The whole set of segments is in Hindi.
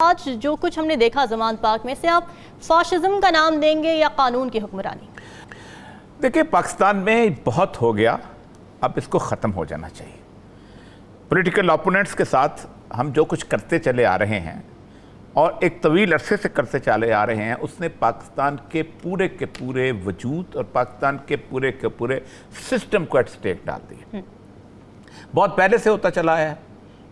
आज जो कुछ हमने देखा ज़मान पाक में से, आप फाशिज्म का नाम देंगे या कानून की हुक्मरानी? देखिए, पाकिस्तान में बहुत हो गया, अब इसको ख़त्म हो जाना चाहिए। पॉलिटिकल ओपोनेंट्स के साथ हम जो कुछ करते चले आ रहे हैं और एक तवील अरसे से करते चले आ रहे हैं, उसने पाकिस्तान के पूरे वजूद और पाकिस्तान के पूरे सिस्टम को एट स्टेक डाल दिया। बहुत पहले से होता चला है,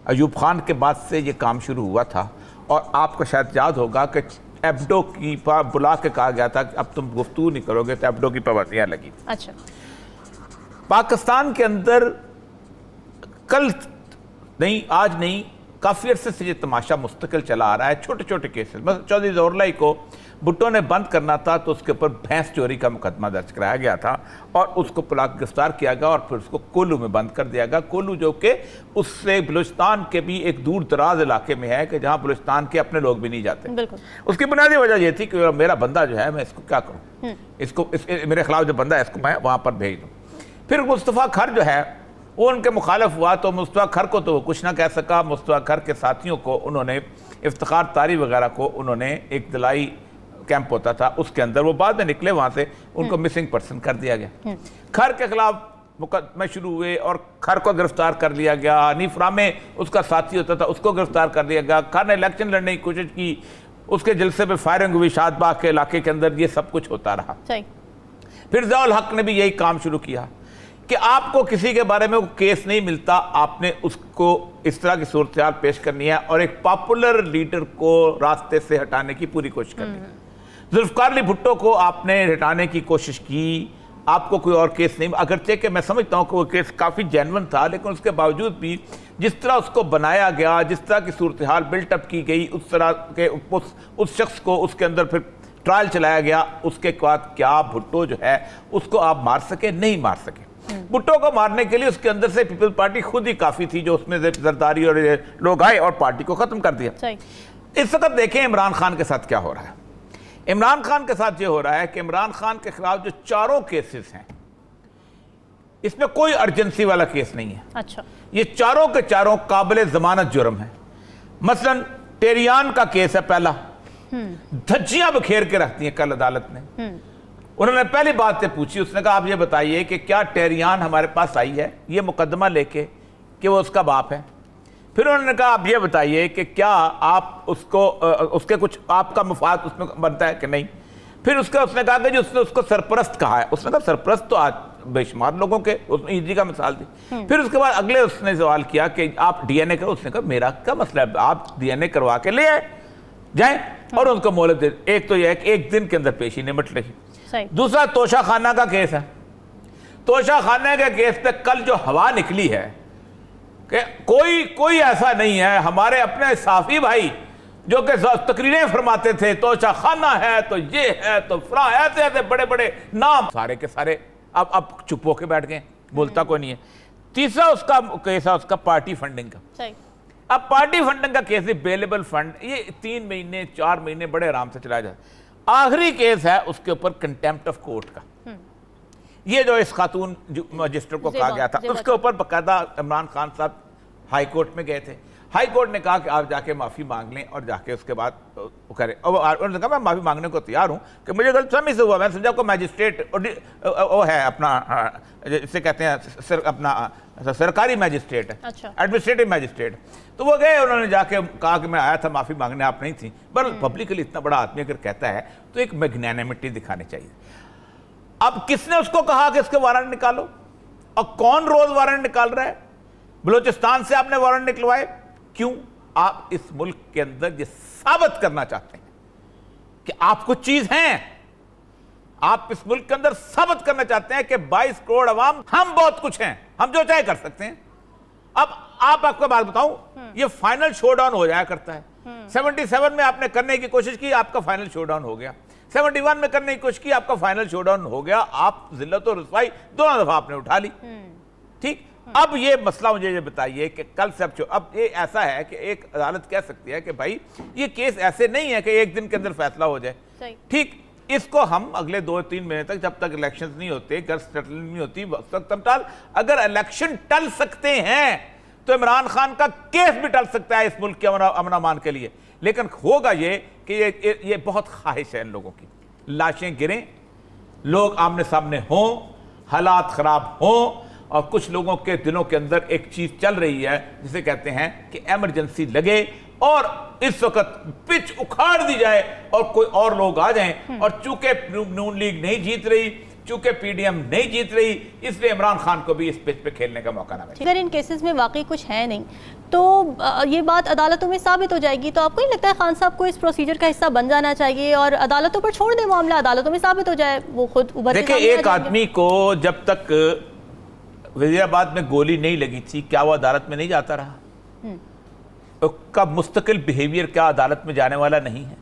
अयूब खान के बाद से ये काम शुरू हुआ था। और आपको शायद याद होगा कि एब्डो की बुला के कहा गया था कि अब तुम गुफ्तगू नहीं करोगे, तो एब्डो की पाबंदियां लगी। अच्छा, पाकिस्तान के अंदर कल नहीं, आज नहीं, काफ़ी अरसे से ये तमाशा मुस्तकिल चला आ रहा है। छोटे छोटे केसेस, मतलब चौधरी ज़ोरलाई को भुट्टो ने बंद करना था तो उसके ऊपर भैंस चोरी का मुकदमा दर्ज कराया गया था और उसको गिरफ्तार किया गया और फिर उसको कोल्लू में बंद कर दिया गया। कोल्लू जो कि उससे बलूचिस्तान के भी एक दूर दराज इलाके में है कि जहाँ बलूचिस्तान के अपने लोग भी नहीं जाते। बिल्कुल। उसकी बुनियादी वजह यह थी कि मेरा बंदा जो है, मैं इसको क्या करूँ, मेरे खिलाफ जो बंदा है इसको मैं वहाँ पर भेज दूँ। फिर मुस्तफ़ा खर जो है वो उनके मुखालिफ हुआ, तो मुस्तफ़ा खर को तो वो कुछ ना कह सका। मुस्तफ़ा खर के साथियों को उन्होंने, इफ्तिखार तारी वगैरह को उन्होंने, एक दिलाई कैंप होता था उसके अंदर, वो बाद में निकले वहाँ से, उनको मिसिंग पर्सन कर दिया गया। खर के खिलाफ मुकदमे शुरू हुए और खर को गिरफ्तार कर लिया गया। हनीफ रामे उसका साथी होता था, उसको गिरफ्तार कर लिया गया। खर ने इलेक्शन लड़ने की कोशिश की, उसके जलसे पे फायरिंग हुई शादबाग के इलाके के अंदर। ये सब कुछ होता रहा। फिर ज़ियाउल हक ने भी यही काम शुरू किया कि आपको किसी के बारे में केस नहीं मिलता, आपने उसको इस तरह की सूरत हाल पेश करनी है और एक पॉपुलर लीडर को रास्ते से हटाने की पूरी कोशिश करनी है। जुल्फ़िकार अली भुट्टो को आपने हटाने की कोशिश की, आपको कोई और केस नहीं, अगरचे कि मैं समझता हूँ कि वो केस काफ़ी जेन्युइन था, लेकिन उसके बावजूद भी जिस तरह उसको बनाया गया, जिस तरह की सूरत हाल बिल्टअप की गई, उस तरह के उस शख्स को उसके अंदर फिर ट्रायल चलाया गया। उसके बाद क्या भुट्टो जो है उसको आप मार सके? नहीं मार सके। भुट्टो को मारने के लिए उसके अंदर से पीपल्स पार्टी खुद ही काफ़ी थी, जो उसमें जरदारी और लोग आए और पार्टी को ख़त्म कर दिया। इस वक्त देखें इमरान खान के साथ क्या हो रहा है। इमरान खान के साथ ये हो रहा है कि इमरान खान के खिलाफ जो चारों केसेस हैं, इसमें कोई अर्जेंसी वाला केस नहीं है। अच्छा, ये चारों के चारों काबिल जमानत जुर्म है। मसलन टेरियान का केस है पहला, धज्जियां बखेर के रखती हैं कल अदालत ने। उन्होंने पहली बात से पूछी, उसने कहा आप ये बताइए कि क्या टेरियान हमारे पास आई है ये मुकदमा लेके कि वो उसका बाप है? फिर उन्होंने कहा आप ये बताइए कि क्या आप उसको उसके कुछ आपका मुफाद उसमें बनता है कि नहीं? फिर उसने कहा कि जो उसने उसको सरपरस्त कहा है। उसने कहा सरपरस्त तो आज बेशुमार लोगों के, उसमें ईजी का मिसाल दी। फिर उसके बाद अगले उसने सवाल किया कि आप डीएनए करो। उसने कहा मेरा क्या मसला है, आप डीएनए करवा के ले आए जाए और उनको मोहलत दे। एक तो यह है कि एक दिन के अंदर पेशी निमट रही। दूसरा तोशा खाना का केस है। तोशा खाना के केस पे कल जो हवा निकली है कि कोई ऐसा नहीं है, हमारे अपने साफी भाई जो कि तकरीरें फरमाते थे तोशा खाना है तो ये है तो फला, ऐसे ऐसे बड़े बड़े नाम सारे के सारे अब चुप होके बैठ गए, बोलता कोई नहीं है। तीसरा उसका केस है उसका पार्टी फंडिंग का। अब पार्टी फंडिंग का केस है बेलेबल फंड, ये 3 महीने 4 महीने बड़े आराम से चलाया जाता है। आखिरी केस है उसके ऊपर कंटेम्प्ट ऑफ कोर्ट का। ये जो इस खातून मजिस्ट्रेट को कहा गया था, उसके ऊपर बाकायदा इमरान खान साहब हाई कोर्ट में गए थे। हाई कोर्ट ने कहा कि आप जाके माफ़ी मांग लें और जाके उसके बाद वो करें। और उन्होंने कहा मैं माफ़ी मांगने को तैयार हूँ कि मुझे गलतफहमी से हुआ, मैं समझा को मैजिस्ट्रेट वो है अपना, जिसे कहते हैं अपना सरकारी मैजिस्ट्रेट है। अच्छा। Administrative magistrate. तो वो गए, उन्होंने जाके कहा कि मैं आया था माफ़ी मांगने, आप नहीं थी। पर पब्लिकली इतना बड़ा आदमी अगर कहता है तो एक मैग्नैनिमिटी दिखानी चाहिए। अब किसने उसको कहा कि इसके वारंट निकालो, और कौन रोज वारंट निकाल रहा है? बलूचिस्तान से आपने वारंट निकलवाए क्यों? आप इस मुल्क के अंदर ये साबित करना चाहते हैं कि आप कुछ चीज हैं। आप इस मुल्क के अंदर साबित करना चाहते हैं कि 22 करोड़ अवाम हम बहुत कुछ हैं, हम जो चाहे कर सकते हैं। अब आपको बात बताऊं, ये फाइनल शोडाउन हो जाया करता है। 77 में आपने करने की कोशिश की, आपका फाइनल शोडाउन हो गया। 71 में करने की कोशिश की, आपका फाइनल शोडाउन हो गया। आप जिल्लत और रुसवाई दोनों दफा आपने उठा ली। ठीक, अब ये मसला मुझे ये बताइए कि कल से अब ये ऐसा है कि एक अदालत कह सकती है कि भाई ये केस ऐसे नहीं है कि एक दिन के अंदर फैसला हो जाए। ठीक, इसको हम अगले 2-3 महीने तक, जब तक इलेक्शंस नहीं होते, घर सेटलमेंट नहीं होती, वक्त टाल। अगर इलेक्शन टल सकते हैं तो इमरान खान का केस भी टल सकता है इस मुल्क के अमन अमान के लिए। लेकिन होगा ये कि ये बहुत ख्वाहिश है इन लोगों की, लाशें गिरें, लोग आमने सामने हों, हालात खराब हों, और कुछ लोगों के दिलों के अंदर एक चीज चल रही है जिसे कहते हैं कि इमरजेंसी लगे और इस वक्त पिच उखाड़ दी जाए और कोई और लोग आ जाएं। और चूंकि नून लीग नहीं जीत रही, चूंकि पीडीएम नहीं जीत रही, इसलिए इमरान खान को भी इस पिच पे खेलने का मौका ना मिले। अगर इन केसेस में वाकई कुछ है नहीं तो ये बात अदालतों में साबित हो जाएगी। तो आपको नहीं लगता है खान साहब को इस प्रोसीजर का हिस्सा बन जाना चाहिए और अदालतों पर छोड़ दे मामला, अदालतों में साबित हो जाए, वो खुद उभर के देखिए, सामने आ एक जाएंगे। आदमी को जब तक वजीराबाद में गोली नहीं लगी थी, क्या वो अदालत में नहीं जाता रहा? उसका मुस्तकिल बिहेवियर क्या अदालत में जाने वाला नहीं है?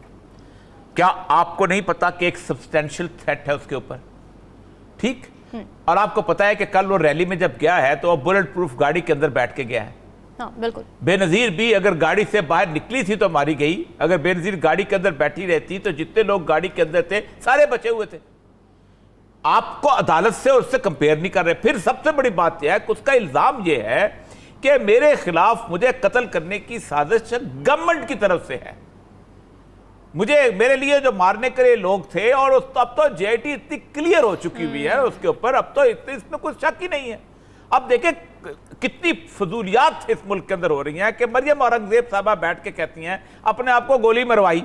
क्या आपको नहीं पता कि एक सब्सटेंशियल थ्रेट है उसके ऊपर? ठीक, और आपको पता है कि कल वो रैली में जब गया है तो वो बुलेट प्रूफ गाड़ी के अंदर बैठ के गया है। हाँ, बिल्कुल। बेनजीर भी अगर गाड़ी से बाहर निकली थी तो मारी गई, अगर बेनजीर गाड़ी के अंदर बैठी रहती तो जितने लोग गाड़ी के अंदर थे सारे बचे हुए थे। आपको अदालत से और उससे कंपेयर नहीं कर रहे। फिर सबसे बड़ी बात यह है कि उसका इल्जाम यह है कि मेरे खिलाफ मुझे कत्ल करने की साजिश गवर्नमेंट की तरफ से है, मुझे मेरे लिए जो मारने के लिए लोग थे, और अब तो जेआईटी इतनी क्लियर हो चुकी हुई है उसके ऊपर, अब तो इसमें कुछ शक ही नहीं है। अब देखें कितनी फजूलियात इस मुल्क के अंदर हो रही हैं कि मरियम औरंगजेब साहबा बैठ के कहती हैं अपने आप को गोली मरवाई।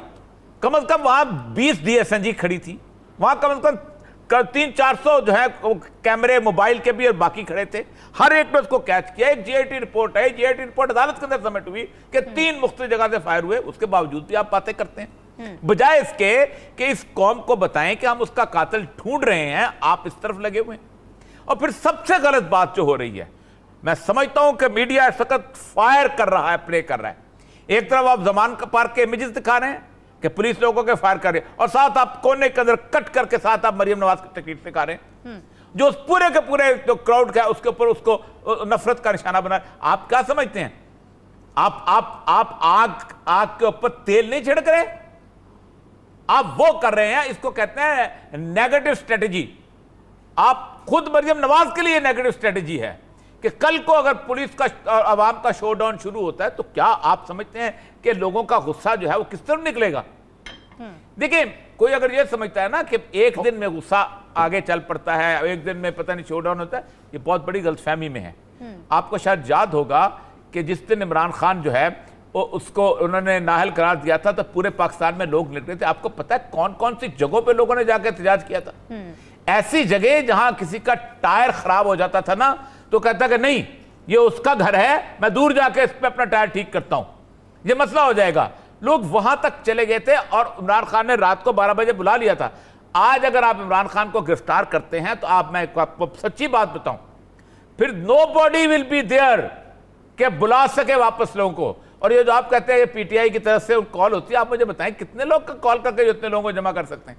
कम से कम वहां 20 डीएसएनजी खड़ी थी, वहां कम से कम 300-400 जो है कैमरे मोबाइल के भी और बाकी खड़े थे, हर एक ने उसको कैच किया। एक जीआईटी रिपोर्ट है, जीआईटी रिपोर्ट अदालत के अंदर सबमिट हुई कि 3 मुख्तलिफ जगह से फायर हुए, उसके बावजूद भी आप बातें करते हैं। बजाय इसके कि इस कौम को बताएं कि हम उसका कातिल ढूंढ रहे हैं, आप इस तरफ लगे हुए हैं। और फिर सबसे गलत बात जो हो रही है, मैं समझता हूं कि मीडिया इस वक्त फायर कर रहा है, प्ले कर रहा है। एक तरफ आप जमान पार्क के इमेजेस दिखा रहे हैं कि पुलिस लोगों के फायर कर रही है, और साथ आप कोने के अंदर कट करके साथ आप मरियम नवाज की तकरीर दिखा रहे हैं, जो उस पूरे के पूरे जो क्राउड का उसके ऊपर उसको नफरत का निशाना बना। आप क्या समझते हैं? आप आग के ऊपर तेल नहीं छिड़क रहे, आप वो कर रहे हैं, इसको कहते हैं नेगेटिव स्ट्रेटेजी। आप खुद मरियम नवाज के लिए नेगेटिव स्ट्रेटेजी है कि कल को अगर पुलिस का और आवाम का शोडाउन शुरू होता है तो क्या आप समझते हैं कि लोगों का गुस्सा जो है वो किस तरफ निकलेगा? देखिए, कोई अगर ये समझता है ना कि एक दिन में गुस्सा आगे चल पड़ता है, एक दिन में पता नहीं शोडाउन होता है, ये बहुत बड़ी गलतफहमी में है। आपको शायद याद होगा कि जिस दिन इमरान खान जो है वो उसको उन्होंने नाअहल करार दिया था तो पूरे पाकिस्तान में लोग निकले थे। आपको पता है कौन कौन सी जगहों पे लोगों ने जाकर एहतजाज किया था? ऐसी जगह जहां किसी का टायर खराब हो जाता था ना तो कहता कि नहीं ये उसका घर है, मैं दूर जाके इस पे अपना टायर ठीक करता हूं, ये मसला हो जाएगा। लोग वहां तक चले गए थे और इमरान खान ने रात को 12 बजे बुला लिया था। आज अगर आप इमरान खान को गिरफ्तार करते हैं तो मैं आपको सच्ची बात बताऊं, फिर नोबॉडी विल बी देयर कि बुला सके वापस लोगों को। और ये जो आप कहते हैं ये पीटीआई की तरफ से कॉल होती है, आप मुझे बताएं कितने लोग का कॉल करके जितने लोगों को जमा कर सकते हैं?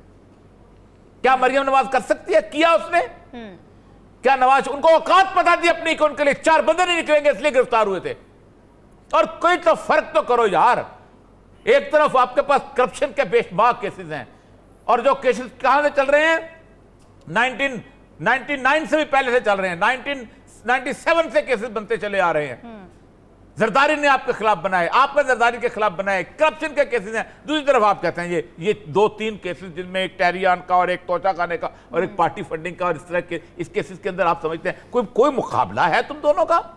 क्या मरियम नवाज कर सकती है? किया उसने? क्या नवाज उनको औकात पता थी अपनी कि उनके लिए 4 बंदे नहीं निकलेंगे इसलिए गिरफ्तार हुए थे? और कोई तो फर्क तो करो यार। एक तरफ आपके पास करप्शन के बेशुमार केसेस हैं, और जो केसेस कहां से चल रहे हैं, 1999 से भी पहले से चल रहे हैं, 1997 से केसेस बनते चले आ रहे हैं। जरदारी ने आपके खिलाफ बनाए, आपने जरदारी के खिलाफ बनाए, करप्शन के केसेस हैं। दूसरी तरफ आप कहते हैं ये 2-3 केसेस जिनमें एक टहरियान का और एक तोचा खाने का और एक पार्टी फंडिंग का और इस तरह के इस केसेस के अंदर आप समझते हैं कोई मुकाबला है तुम दोनों का?